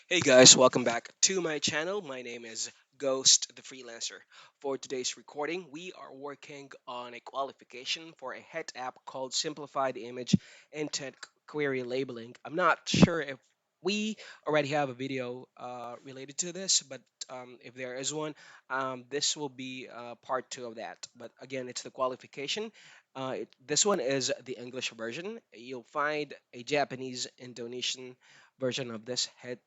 Hey guys, welcome back to my channel. My name is Ghost the Freelancer. For today's recording, we are working on a qualification for a head app called Simplified Image Intent Query Labeling. I'm not sure if we already have a video related to this, but if there is one, this will be part two of that. But again, it's the qualification. This one is the English version. You'll find a Japanese, Indonesian version of this head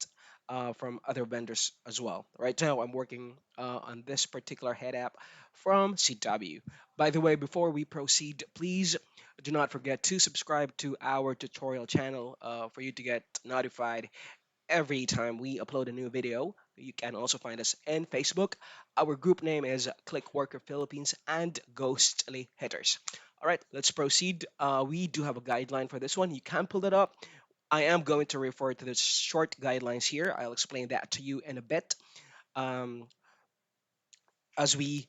from other vendors as well. Right now, I'm working on this particular head app from CW. By the way, before we proceed, please do not forget to subscribe to our tutorial channel for you to get notified every time we upload a new video. You can also find us in Facebook. Our group name is ClickWorker Philippines and Ghostly Hitters. All right, let's proceed. We do have a guideline for this one. You can pull it up. I am going to refer to the short guidelines here. I'll explain that to you in a bit um, as we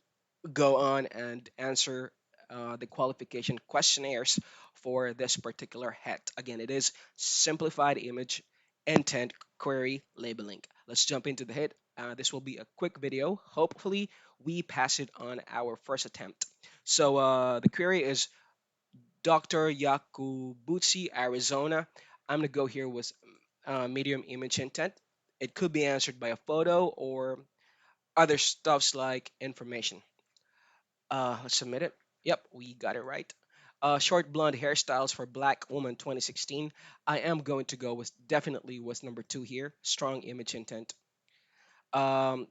go on and answer the qualification questionnaires for this particular head. Again, it is simplified image intent query labeling. Let's jump into the head. This will be a quick video. Hopefully, we pass it on our first attempt. So the query is Dr. Yakubutsi, Arizona. I'm gonna go here with medium image intent. It could be answered by a photo or other stuffs like information. Let's submit it. Yep, we got it right. Short blonde hairstyles for black woman 2016. I am going to go with definitely with number two here. Strong image intent.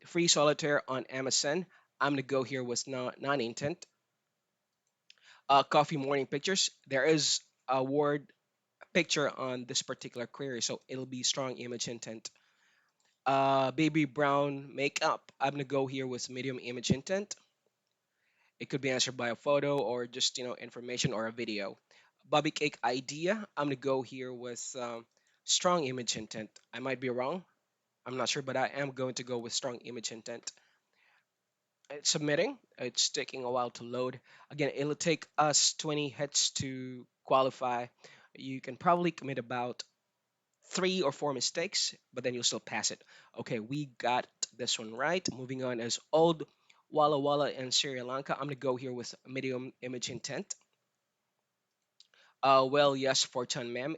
Free solitaire on MSN. I'm gonna go here with non-intent. Coffee morning pictures. There is a word picture on this particular query, so it'll be strong image intent. Baby brown makeup. I'm gonna go here with medium image intent. It could be answered by a photo or just information or a video. Bobby cake idea. I'm gonna go here with strong image intent. I might be wrong. I'm not sure, but I am going to go with strong image intent. It's submitting. It's taking a while to load. Again, it'll take us 20 hits to qualify. You can probably commit about three or four mistakes, but then you'll still pass it. Okay, we got this one right. Moving on is old Walla Walla in Sri Lanka. I'm gonna go here with medium image intent. Well, yes, Fortune ma'am.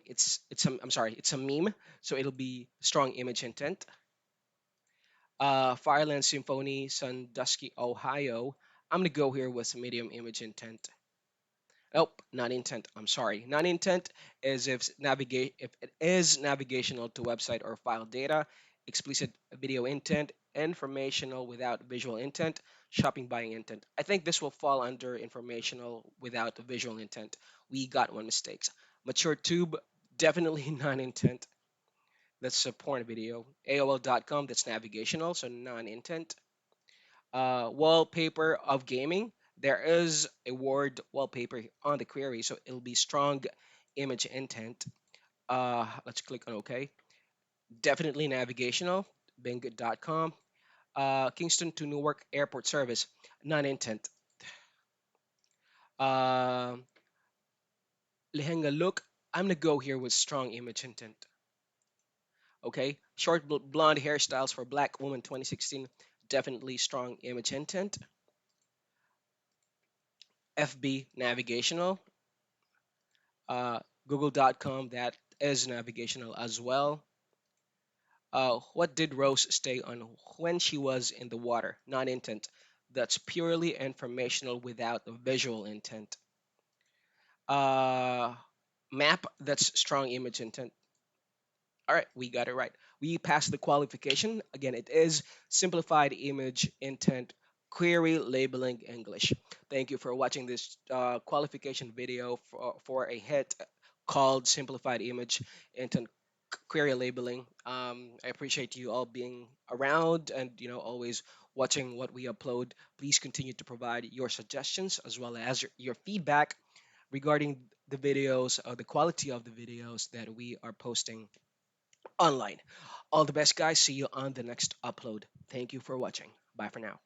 I'm sorry, it's a meme, so it'll be strong image intent. Fireland Symphony, Sandusky, Ohio. I'm gonna go here with medium image intent. Oh, not intent. I'm sorry. Non-intent is if it is navigational to website or file data, explicit video intent, informational without visual intent, shopping buying intent. I think this will fall under informational without visual intent. We got one mistake. Mature tube, definitely non-intent. That's a porn video. AOL.com, that's navigational, so non-intent. Wallpaper of gaming. There is a word wallpaper on the query, so it'll be strong image intent. Let's click on OK. Definitely navigational. Bing.com. Kingston to Newark Airport Service. Non-intent. Uh, Lehenga look. I'm gonna go here with strong image intent. Okay. Short blonde hairstyles for black woman 2016. Definitely strong image intent. FB navigational. uh, Google.com, that is navigational as well. What did Rose stay on when she was in the water? Non intent. That's purely informational without a visual intent. Uh, Map, that's strong image intent. All right, we got it right. We passed the qualification. Again, it is simplified image intent query labeling English. Thank you for watching this qualification video for a hit called simplified image intent query labeling. I appreciate you all being around and always watching what we upload. Please continue to provide your suggestions as well as your feedback regarding the videos, the quality of the videos that we are posting online. All the best, guys. See you on the next upload. Thank you for watching. Bye for now.